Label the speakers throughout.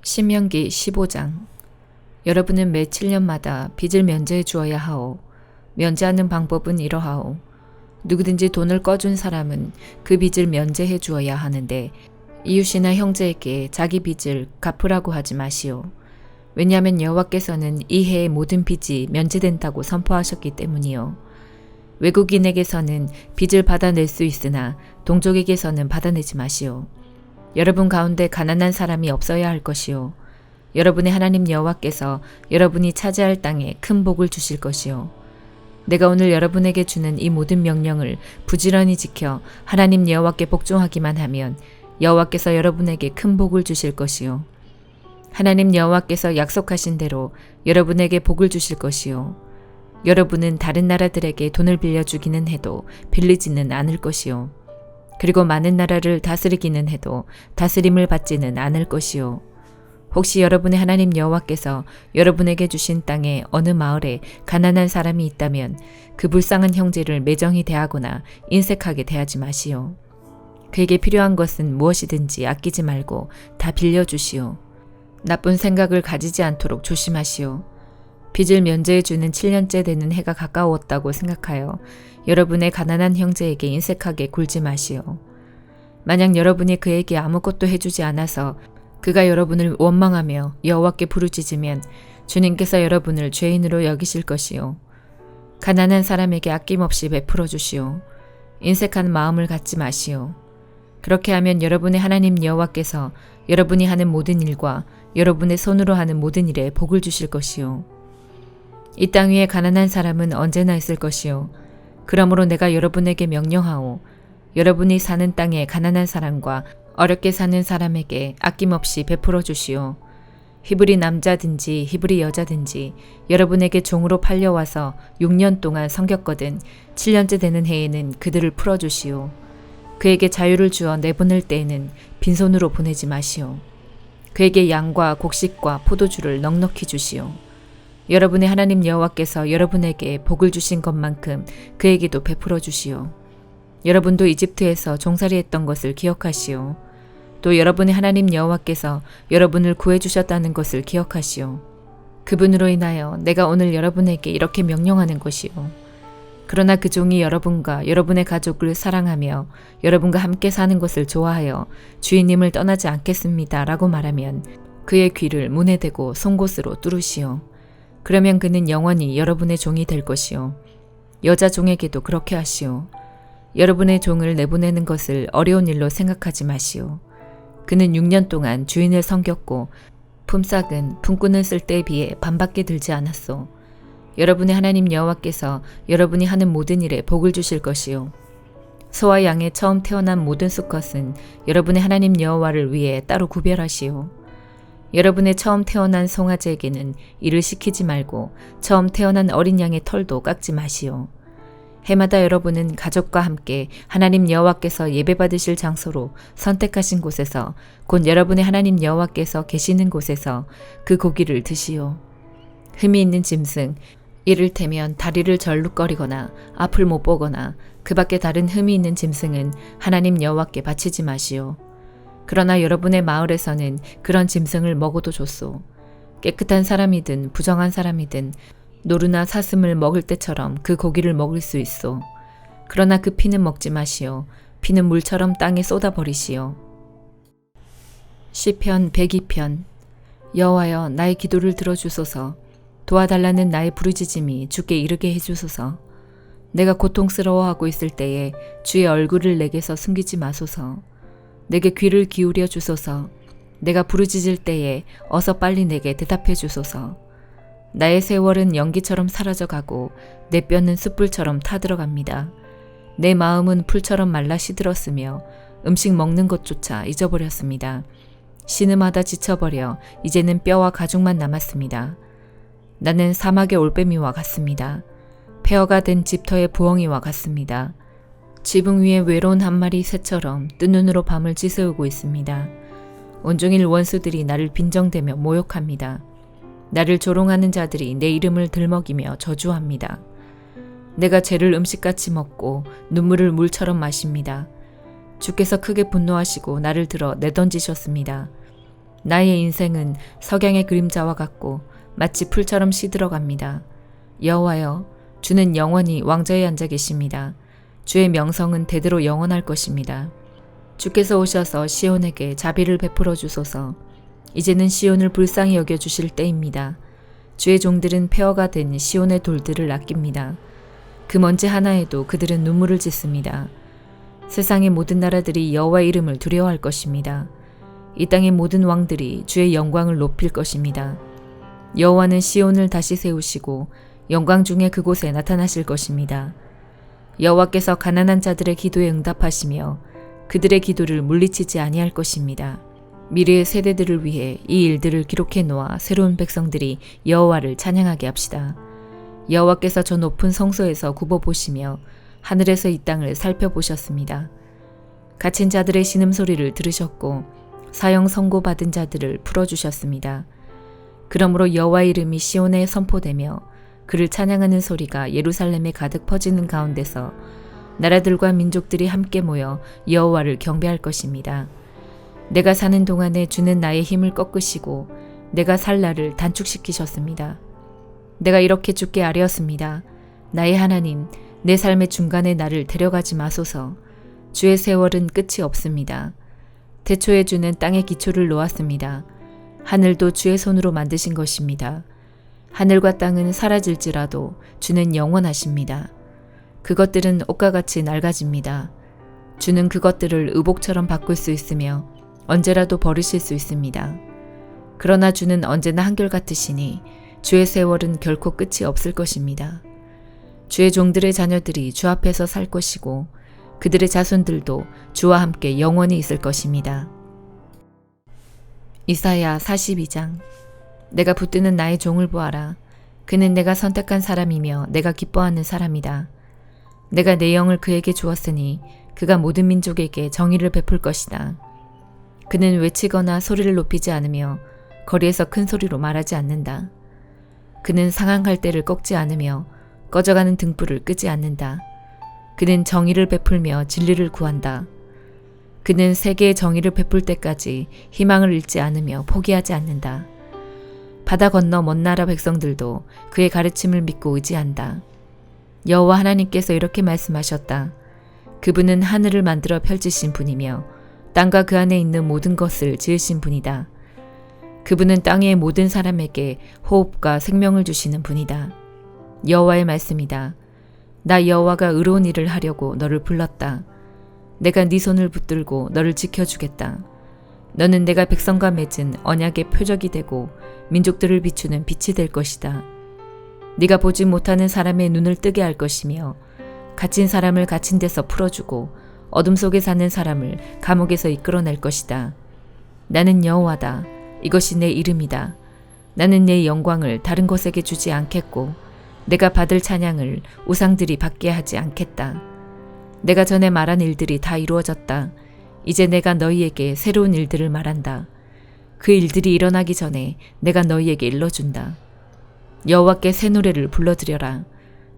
Speaker 1: 신명기 15장. 여러분은 매 7년마다 빚을 면제해 주어야 하오. 면제하는 방법은 이러하오. 누구든지 돈을 꺼준 사람은 그 빚을 면제해 주어야 하는데 이웃이나 형제에게 자기 빚을 갚으라고 하지 마시오. 왜냐하면 여호와께서는 이 해의 모든 빚이 면제된다고 선포하셨기 때문이요. 외국인에게서는 빚을 받아낼 수 있으나 동족에게서는 받아내지 마시오. 여러분 가운데 가난한 사람이 없어야 할 것이요. 여러분의 하나님 여호와께서 여러분이 차지할 땅에 큰 복을 주실 것이요. 내가 오늘 여러분에게 주는 이 모든 명령을 부지런히 지켜 하나님 여호와께 복종하기만 하면 여호와께서 여러분에게 큰 복을 주실 것이요. 하나님 여호와께서 약속하신 대로 여러분에게 복을 주실 것이요. 여러분은 다른 나라들에게 돈을 빌려주기는 해도 빌리지는 않을 것이요. 그리고 많은 나라를 다스리기는 해도 다스림을 받지는 않을 것이요. 혹시 여러분의 하나님 여호와께서 여러분에게 주신 땅에 어느 마을에 가난한 사람이 있다면 그 불쌍한 형제를 매정히 대하거나 인색하게 대하지 마시오. 그에게 필요한 것은 무엇이든지 아끼지 말고 다 빌려주시오. 나쁜 생각을 가지지 않도록 조심하시오. 빚을 면제해주는 7년째 되는 해가 가까웠다고 생각하여 여러분의 가난한 형제에게 인색하게 굴지 마시오. 만약 여러분이 그에게 아무것도 해주지 않아서 그가 여러분을 원망하며 여호와께 부르짖으면 주님께서 여러분을 죄인으로 여기실 것이요. 가난한 사람에게 아낌없이 베풀어 주시오. 인색한 마음을 갖지 마시오. 그렇게 하면 여러분의 하나님 여호와께서 여러분이 하는 모든 일과 여러분의 손으로 하는 모든 일에 복을 주실 것이요. 이 땅 위에 가난한 사람은 언제나 있을 것이요. 그러므로 내가 여러분에게 명령하오. 여러분이 사는 땅에 가난한 사람과 어렵게 사는 사람에게 아낌없이 베풀어 주시오. 히브리 남자든지 히브리 여자든지 여러분에게 종으로 팔려와서 6년 동안 섬겼거든 7년째 되는 해에는 그들을 풀어주시오. 그에게 자유를 주어 내보낼 때에는 빈손으로 보내지 마시오. 그에게 양과 곡식과 포도주를 넉넉히 주시오. 여러분의 하나님 여호와께서 여러분에게 복을 주신 것만큼 그에게도 베풀어 주시오. 여러분도 이집트에서 종살이했던 것을 기억하시오. 또 여러분의 하나님 여호와께서 여러분을 구해주셨다는 것을 기억하시오. 그분으로 인하여 내가 오늘 여러분에게 이렇게 명령하는 것이오. 그러나 그 종이 여러분과 여러분의 가족을 사랑하며 여러분과 함께 사는 것을 좋아하여 주인님을 떠나지 않겠습니다 라고 말하면 그의 귀를 문에 대고 송곳으로 뚫으시오. 그러면 그는 영원히 여러분의 종이 될 것이요. 여자 종에게도 그렇게 하시오. 여러분의 종을 내보내는 것을 어려운 일로 생각하지 마시오. 그는 6년 동안 주인을 섬겼고 품삯은 품꾼을 쓸 때에 비해 반밖에 들지 않았소. 여러분의 하나님 여호와께서 여러분이 하는 모든 일에 복을 주실 것이요. 소와 양의 처음 태어난 모든 수컷은 여러분의 하나님 여호와를 위해 따로 구별하시오. 여러분의 처음 태어난 송아지에게는 일을 시키지 말고 처음 태어난 어린 양의 털도 깎지 마시오. 해마다 여러분은 가족과 함께 하나님 여호와께서 예배받으실 장소로 선택하신 곳에서 곧 여러분의 하나님 여호와께서 계시는 곳에서 그 고기를 드시오. 흠이 있는 짐승, 이를테면 다리를 절룩거리거나 앞을 못 보거나 그 밖에 다른 흠이 있는 짐승은 하나님 여호와께 바치지 마시오. 그러나 여러분의 마을에서는 그런 짐승을 먹어도 좋소. 깨끗한 사람이든 부정한 사람이든 노루나 사슴을 먹을 때처럼 그 고기를 먹을 수 있소. 그러나 그 피는 먹지 마시오. 피는 물처럼 땅에 쏟아버리시오. 시편 102편. 여호와여 나의 기도를 들어주소서. 도와달라는 나의 부르짖음이 주께 이르게 해주소서. 내가 고통스러워하고 있을 때에 주의 얼굴을 내게서 숨기지 마소서. 내게 귀를 기울여 주소서. 내가 부르짖을 때에 어서 빨리 내게 대답해 주소서. 나의 세월은 연기처럼 사라져가고 내 뼈는 숯불처럼 타들어갑니다. 내 마음은 풀처럼 말라 시들었으며 음식 먹는 것조차 잊어버렸습니다. 신음하다 지쳐버려 이제는 뼈와 가죽만 남았습니다. 나는 사막의 올빼미와 같습니다. 폐허가 된 집터의 부엉이와 같습니다. 지붕 위에 외로운 한 마리 새처럼 뜬 눈으로 밤을 지새우고 있습니다. 온종일 원수들이 나를 빈정대며 모욕합니다. 나를 조롱하는 자들이 내 이름을 들먹이며 저주합니다. 내가 죄를 음식같이 먹고 눈물을 물처럼 마십니다. 주께서 크게 분노하시고 나를 들어 내던지셨습니다. 나의 인생은 석양의 그림자와 같고 마치 풀처럼 시들어갑니다. 여호와여, 주는 영원히 왕좌에 앉아 계십니다. 주의 명성은 대대로 영원할 것입니다. 주께서 오셔서 시온에게 자비를 베풀어 주소서. 이제는 시온을 불쌍히 여겨 주실 때입니다. 주의 종들은 폐허가 된 시온의 돌들을 아낍니다. 그 먼지 하나에도 그들은 눈물을 짓습니다. 세상의 모든 나라들이 여호와의 이름을 두려워할 것입니다. 이 땅의 모든 왕들이 주의 영광을 높일 것입니다. 여호와는 시온을 다시 세우시고 영광 중에 그곳에 나타나실 것입니다. 여호와께서 가난한 자들의 기도에 응답하시며 그들의 기도를 물리치지 아니할 것입니다. 미래의 세대들을 위해 이 일들을 기록해 놓아 새로운 백성들이 여호와를 찬양하게 합시다. 여호와께서 저 높은 성소에서 굽어보시며 하늘에서 이 땅을 살펴보셨습니다. 갇힌 자들의 신음소리를 들으셨고 사형 선고받은 자들을 풀어주셨습니다. 그러므로 여호와의 이름이 시온에 선포되며 그를 찬양하는 소리가 예루살렘에 가득 퍼지는 가운데서 나라들과 민족들이 함께 모여 여호와를 경배할 것입니다. 내가 사는 동안에 주는 나의 힘을 꺾으시고 내가 살 날을 단축시키셨습니다. 내가 이렇게 죽게 아뢰었습니다. 나의 하나님, 내 삶의 중간에 나를 데려가지 마소서. 주의 세월은 끝이 없습니다. 태초에 주는 땅의 기초를 놓았습니다. 하늘도 주의 손으로 만드신 것입니다. 하늘과 땅은 사라질지라도 주는 영원하십니다. 그것들은 옷과 같이 낡아집니다. 주는 그것들을 의복처럼 바꿀 수 있으며 언제라도 버리실 수 있습니다. 그러나 주는 언제나 한결같으시니 주의 세월은 결코 끝이 없을 것입니다. 주의 종들의 자녀들이 주 앞에서 살 것이고 그들의 자손들도 주와 함께 영원히 있을 것입니다. 이사야 42장. 내가 붙드는 나의 종을 보아라. 그는 내가 선택한 사람이며 내가 기뻐하는 사람이다. 내가 내 영을 그에게 주었으니 그가 모든 민족에게 정의를 베풀 것이다. 그는 외치거나 소리를 높이지 않으며 거리에서 큰 소리로 말하지 않는다. 그는 상한 갈대를 꺾지 않으며 꺼져가는 등불을 끄지 않는다. 그는 정의를 베풀며 진리를 구한다. 그는 세계의 정의를 베풀 때까지 희망을 잃지 않으며 포기하지 않는다. 바다 건너 먼 나라 백성들도 그의 가르침을 믿고 의지한다. 여호와 하나님께서 이렇게 말씀하셨다. 그분은 하늘을 만들어 펼치신 분이며 땅과 그 안에 있는 모든 것을 지으신 분이다. 그분은 땅의 모든 사람에게 호흡과 생명을 주시는 분이다. 여호와의 말씀이다. 나 여호와가 의로운 일을 하려고 너를 불렀다. 내가 네 손을 붙들고 너를 지켜주겠다. 너는 내가 백성과 맺은 언약의 표적이 되고 민족들을 비추는 빛이 될 것이다. 네가 보지 못하는 사람의 눈을 뜨게 할 것이며 갇힌 사람을 갇힌 데서 풀어주고 어둠 속에 사는 사람을 감옥에서 이끌어낼 것이다. 나는 여호와다. 이것이 내 이름이다. 나는 내 영광을 다른 것에게 주지 않겠고 내가 받을 찬양을 우상들이 받게 하지 않겠다. 내가 전에 말한 일들이 다 이루어졌다. 이제 내가 너희에게 새로운 일들을 말한다. 그 일들이 일어나기 전에 내가 너희에게 일러준다. 여호와께 새 노래를 불러드려라.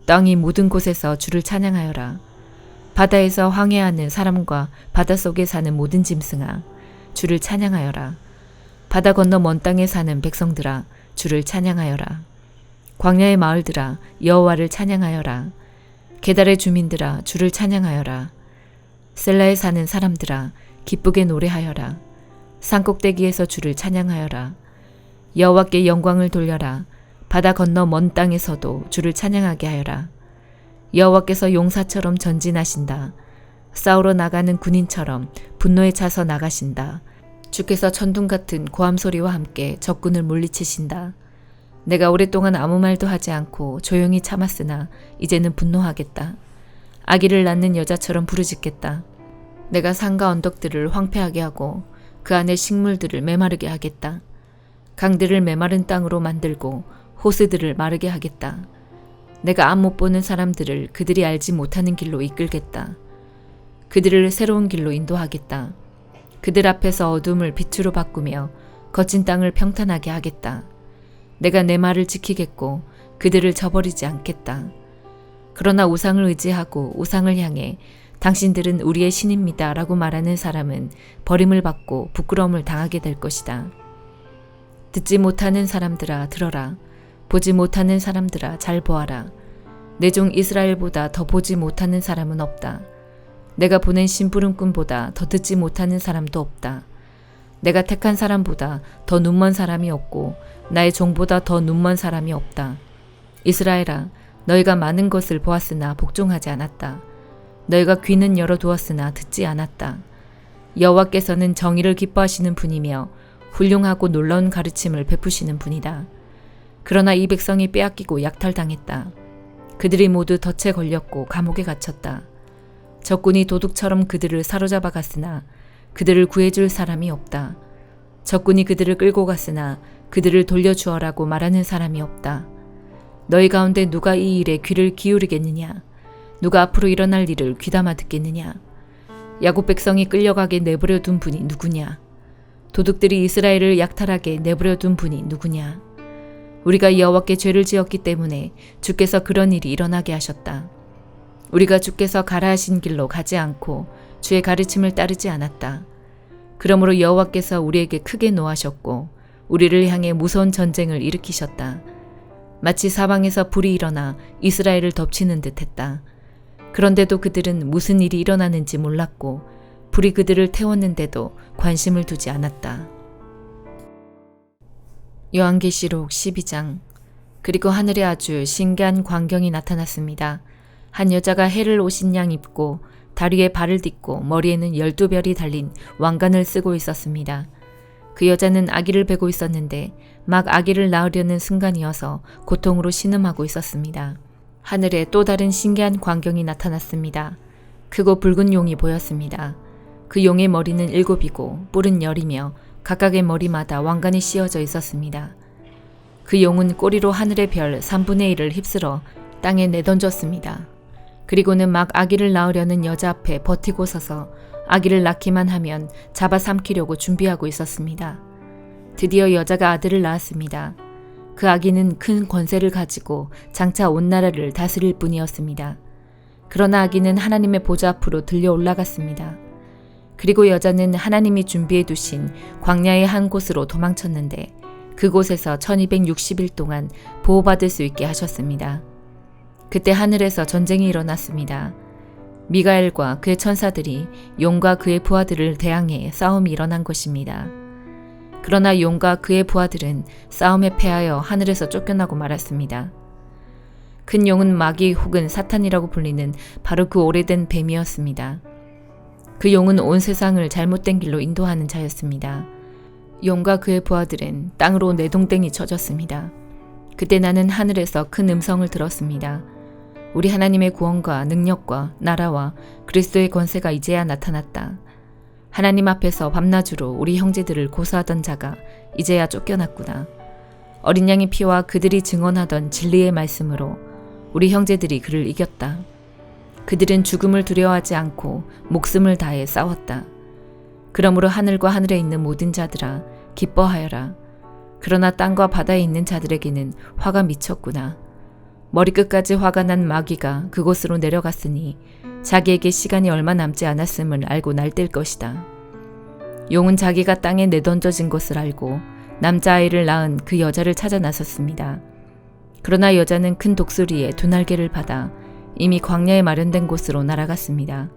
Speaker 1: 땅이 모든 곳에서 주를 찬양하여라. 바다에서 항해하는 사람과 바닷속에 사는 모든 짐승아, 주를 찬양하여라. 바다 건너 먼 땅에 사는 백성들아, 주를 찬양하여라. 광야의 마을들아, 여호와를 찬양하여라. 게달의 주민들아, 주를 찬양하여라. 셀라에 사는 사람들아, 기쁘게 노래하여라. 산꼭대기에서 주를 찬양하여라. 여호와께 영광을 돌려라. 바다 건너 먼 땅에서도 주를 찬양하게 하여라. 여호와께서 용사처럼 전진하신다. 싸우러 나가는 군인처럼 분노에 차서 나가신다. 주께서 천둥 같은 고함 소리와 함께 적군을 물리치신다. 내가 오랫동안 아무 말도 하지 않고 조용히 참았으나 이제는 분노하겠다. 아기를 낳는 여자처럼 부르짖겠다. 내가 산과 언덕들을 황폐하게 하고 그 안에 식물들을 메마르게 하겠다. 강들을 메마른 땅으로 만들고 호수들을 마르게 하겠다. 내가 앞 못 보는 사람들을 그들이 알지 못하는 길로 이끌겠다. 그들을 새로운 길로 인도하겠다. 그들 앞에서 어둠을 빛으로 바꾸며 거친 땅을 평탄하게 하겠다. 내가 내 말을 지키겠고 그들을 저버리지 않겠다. 그러나 우상을 의지하고 우상을 향해 당신들은 우리의 신입니다 라고 말하는 사람은 버림을 받고 부끄러움을 당하게 될 것이다. 듣지 못하는 사람들아 들어라. 보지 못하는 사람들아 잘 보아라. 내 종 이스라엘보다 더 보지 못하는 사람은 없다. 내가 보낸 심부름꾼보다 더 듣지 못하는 사람도 없다. 내가 택한 사람보다 더 눈먼 사람이 없고 나의 종보다 더 눈먼 사람이 없다. 이스라엘아, 너희가 많은 것을 보았으나 복종하지 않았다. 너희가 귀는 열어두었으나 듣지 않았다. 여호와께서는 정의를 기뻐하시는 분이며 훌륭하고 놀라운 가르침을 베푸시는 분이다. 그러나 이 백성이 빼앗기고 약탈당했다. 그들이 모두 덫에 걸렸고 감옥에 갇혔다. 적군이 도둑처럼 그들을 사로잡아 갔으나 그들을 구해줄 사람이 없다. 적군이 그들을 끌고 갔으나 그들을 돌려주어라고 말하는 사람이 없다. 너희 가운데 누가 이 일에 귀를 기울이겠느냐? 누가 앞으로 일어날 일을 귀담아 듣겠느냐? 야곱 백성이 끌려가게 내버려 둔 분이 누구냐? 도둑들이 이스라엘을 약탈하게 내버려 둔 분이 누구냐? 우리가 여호와께 죄를 지었기 때문에 주께서 그런 일이 일어나게 하셨다. 우리가 주께서 가라 하신 길로 가지 않고 주의 가르침을 따르지 않았다. 그러므로 여호와께서 우리에게 크게 노하셨고 우리를 향해 무서운 전쟁을 일으키셨다. 마치 사방에서 불이 일어나 이스라엘을 덮치는 듯했다. 그런데도 그들은 무슨 일이 일어나는지 몰랐고 불이 그들을 태웠는데도 관심을 두지 않았다. 요한계시록 12장. 그리고 하늘에 아주 신기한 광경이 나타났습니다. 한 여자가 해를 옷인 양 입고 다리에 발을 딛고 머리에는 12별이 달린 왕관을 쓰고 있었습니다. 그 여자는 아기를 베고 있었는데 막 아기를 낳으려는 순간이어서 고통으로 신음하고 있었습니다. 하늘에 또 다른 신기한 광경이 나타났습니다. 크고 붉은 용이 보였습니다. 그 용의 머리는 7이고 뿔은 10이며 각각의 머리마다 왕관이 씌어져 있었습니다. 그 용은 꼬리로 하늘의 별 3분의 1을 휩쓸어 땅에 내던졌습니다. 그리고는 막 아기를 낳으려는 여자 앞에 버티고 서서 아기를 낳기만 하면 잡아삼키려고 준비하고 있었습니다. 드디어 여자가 아들을 낳았습니다. 그 아기는 큰 권세를 가지고 장차 온 나라를 다스릴 뿐이었습니다. 그러나 아기는 하나님의 보좌 앞으로 들려 올라갔습니다. 그리고 여자는 하나님이 준비해 두신 광야의 한 곳으로 도망쳤는데 그곳에서 1260일 동안 보호받을 수 있게 하셨습니다. 그때 하늘에서 전쟁이 일어났습니다. 미가엘과 그의 천사들이 용과 그의 부하들을 대항해 싸움이 일어난 것입니다. 그러나 용과 그의 부하들은 싸움에 패하여 하늘에서 쫓겨나고 말았습니다. 큰 용은 마귀 혹은 사탄이라고 불리는 바로 그 오래된 뱀이었습니다. 그 용은 온 세상을 잘못된 길로 인도하는 자였습니다. 용과 그의 부하들은 땅으로 내동댕이 쳐졌습니다. 그때 나는 하늘에서 큰 음성을 들었습니다. 우리 하나님의 구원과 능력과 나라와 그리스도의 권세가 이제야 나타났다. 하나님 앞에서 밤낮으로 우리 형제들을 고소하던 자가 이제야 쫓겨났구나. 어린 양의 피와 그들이 증언하던 진리의 말씀으로 우리 형제들이 그를 이겼다. 그들은 죽음을 두려워하지 않고 목숨을 다해 싸웠다. 그러므로 하늘과 하늘에 있는 모든 자들아 기뻐하여라. 그러나 땅과 바다에 있는 자들에게는 화가 미쳤구나. 머리끝까지 화가 난 마귀가 그곳으로 내려갔으니 자기에게 시간이 얼마 남지 않았음을 알고 날뛸 것이다. 용은 자기가 땅에 내던져진 것을 알고 남자아이를 낳은 그 여자를 찾아 나섰습니다. 그러나 여자는 큰 독수리의 두 날개를 받아 이미 광야에 마련된 곳으로 날아갔습니다.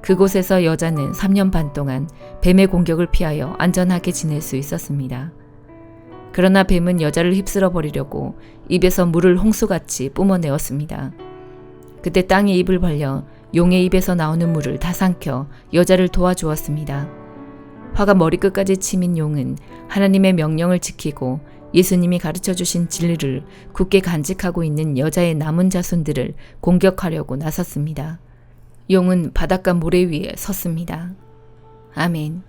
Speaker 1: 그곳에서 여자는 3년 반 동안 뱀의 공격을 피하여 안전하게 지낼 수 있었습니다. 그러나 뱀은 여자를 휩쓸어 버리려고 입에서 물을 홍수같이 뿜어내었습니다. 그때 땅이 입을 벌려 용의 입에서 나오는 물을 다 삼켜 여자를 도와주었습니다. 화가 머리끝까지 치민 용은 하나님의 명령을 지키고 예수님이 가르쳐주신 진리를 굳게 간직하고 있는 여자의 남은 자손들을 공격하려고 나섰습니다. 용은 바닷가 모래 위에 섰습니다. 아멘.